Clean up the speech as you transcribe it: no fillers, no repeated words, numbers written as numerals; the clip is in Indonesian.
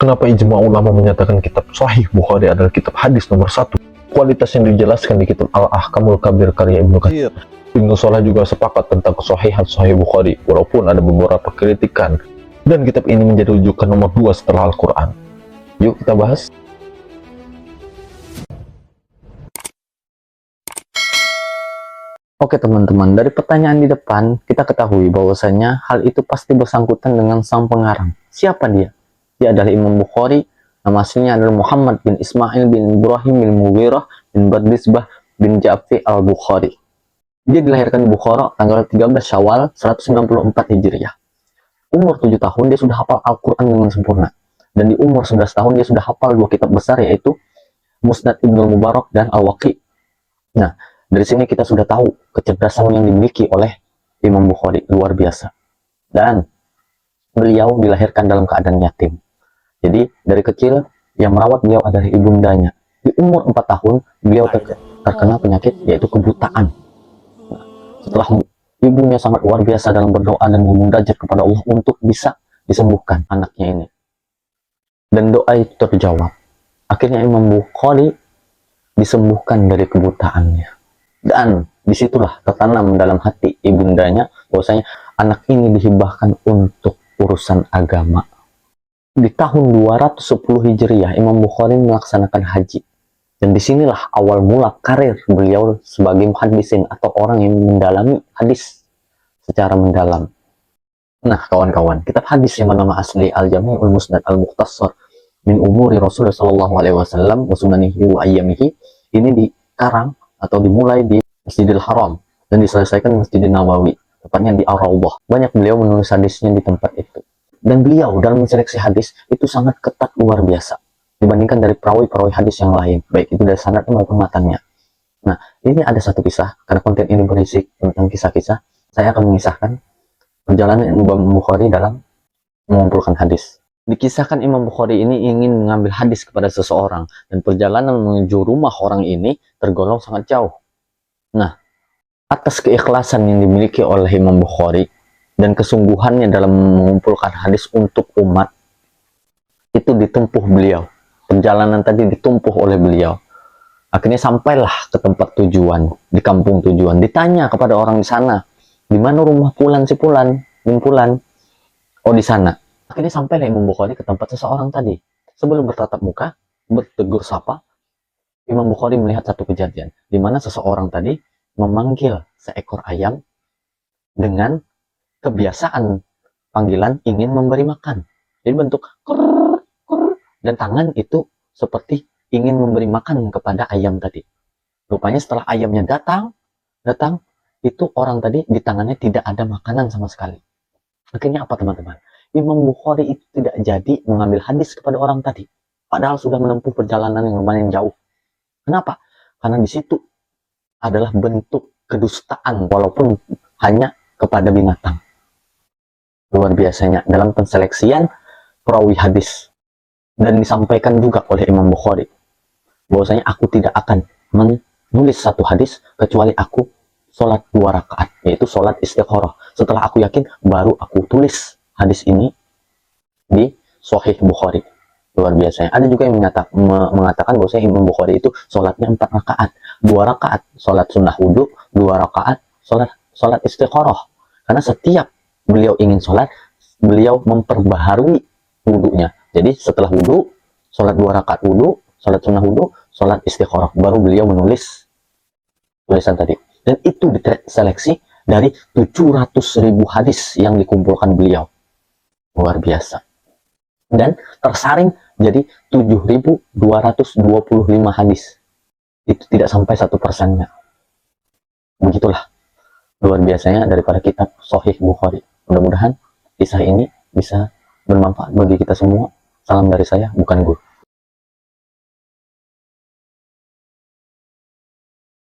Kenapa ijma ulama menyatakan kitab Sahih Bukhari adalah kitab hadis nomor 1? Kualitas yang dijelaskan di kitab Al-Ahkamul Kabir karya Ibnu Katsir. Ibnu Shalah juga sepakat tentang kesahihan Sahih Bukhari, walaupun ada beberapa kritikan. Dan kitab ini menjadi rujukan nomor 2 setelah Al-Quran. Yuk kita bahas. Oke teman-teman, dari pertanyaan di depan, kita ketahui bahwasanya hal itu pasti bersangkutan dengan sang pengarang. Siapa dia? Dia adalah Imam Bukhari, nama aslinya adalah Muhammad bin Ismail bin Ibrahim bin Mughirah bin Bardisbah bin Ja'fi al-Bukhari. Dia dilahirkan di Bukhara tanggal 13 Syawal 194 Hijriah. Umur 7 tahun dia sudah hafal Al-Quran dengan sempurna. Dan di umur 11 tahun dia sudah hafal 2 kitab besar, yaitu Musnad Ibnu Mubarak dan Al-Waqi. Nah, dari sini kita sudah tahu kecerdasan yang dimiliki oleh Imam Bukhari luar biasa. Dan beliau dilahirkan dalam keadaan yatim. Jadi dari kecil yang merawat beliau adalah ibundanya. Di umur 4 tahun beliau terkena penyakit yaitu kebutaan. Nah, setelah ibunya sangat luar biasa dalam berdoa dan memunajat kepada Allah untuk bisa disembuhkan anaknya ini. Dan doa itu terjawab. Akhirnya Imam Bukhari disembuhkan dari kebutaannya. Dan disitulah tertanam dalam hati ibundanya bahwasanya anak ini dihibahkan untuk urusan agama. Di tahun 210 Hijriah, Imam Bukhari melaksanakan haji. Dan disinilah awal mula karir beliau sebagai muhaddisin atau orang yang mendalami hadis secara mendalam. Nah kawan-kawan, kitab hadis yang bernama asli Al-Jami'ul Musnad Al-Mukhtasar min Umuri Rasulullah SAW wa Sunanihi wa Ayyamihi, ini dikarang atau dimulai di Masjidil Haram dan diselesaikan di Masjidil Nawawi, tepatnya di Ar-Raudhah. Banyak beliau menulis hadisnya di tempat itu. Dan beliau dalam menseleksi hadis itu sangat ketat luar biasa dibandingkan dari perawi-perawi hadis yang lain, baik itu dari sanadnya maupun matanya. Nah, ini ada satu kisah, karena konten ini berisi tentang kisah-kisah, saya akan mengisahkan perjalanan Imam Bukhari dalam mengumpulkan hadis. Dikisahkan Imam Bukhari ini ingin mengambil hadis kepada seseorang, dan perjalanan menuju rumah orang ini tergolong sangat jauh. Nah, atas keikhlasan yang dimiliki oleh Imam Bukhari dan kesungguhannya dalam mengumpulkan hadis untuk umat, itu ditempuh beliau. Perjalanan tadi ditempuh oleh beliau. Akhirnya sampailah ke tempat tujuan, di kampung tujuan. Ditanya kepada orang di sana, di mana rumah Fulan si Fulan bin Fulan? Oh, di sana. Akhirnya sampailah Imam Bukhari ke tempat seseorang tadi. Sebelum bertatap muka, bertegur sapa, Imam Bukhari melihat satu kejadian, di mana seseorang tadi memanggil seekor ayam dengan kebiasaan panggilan ingin memberi makan. Jadi bentuk kurr, kurr, dan tangan itu seperti ingin memberi makan kepada ayam tadi. Rupanya setelah ayamnya datang, itu orang tadi di tangannya tidak ada makanan sama sekali. Akhirnya apa teman-teman? Imam Bukhari itu tidak jadi mengambil hadis kepada orang tadi. Padahal sudah menempuh perjalanan yang lumayan jauh. Kenapa? Karena di situ adalah bentuk kedustaan walaupun hanya kepada binatang. Luar biasanya dalam penseleksian perawi hadis. Dan disampaikan juga oleh Imam Bukhari bahwasanya aku tidak akan menulis satu hadis kecuali aku sholat 2 rakaat, yaitu sholat istikharah. Setelah aku yakin baru aku tulis hadis ini di Sahih Bukhari. Luar biasanya. Ada juga yang mengatakan bahwasanya Imam Bukhari itu sholatnya 4 rakaat, 2 rakaat sholat sunnah wudhu, 2 rakaat sholat istikharah. Karena setiap beliau ingin sholat, beliau memperbaharui wudhunya. Jadi setelah wudhu, sholat 2 rakaat wudhu, sholat sunnah wudhu, sholat istikharah, baru beliau menulis tulisan tadi. Dan itu diseleksi dari 700.000 hadis yang dikumpulkan beliau. Luar biasa. Dan tersaring jadi 7.225 hadis. Itu tidak sampai 1%-nya. Begitulah luar biasanya daripada kitab Sahih Bukhari. Mudah-mudahan kisah ini bisa bermanfaat bagi kita semua. Salam dari saya, bukan guru.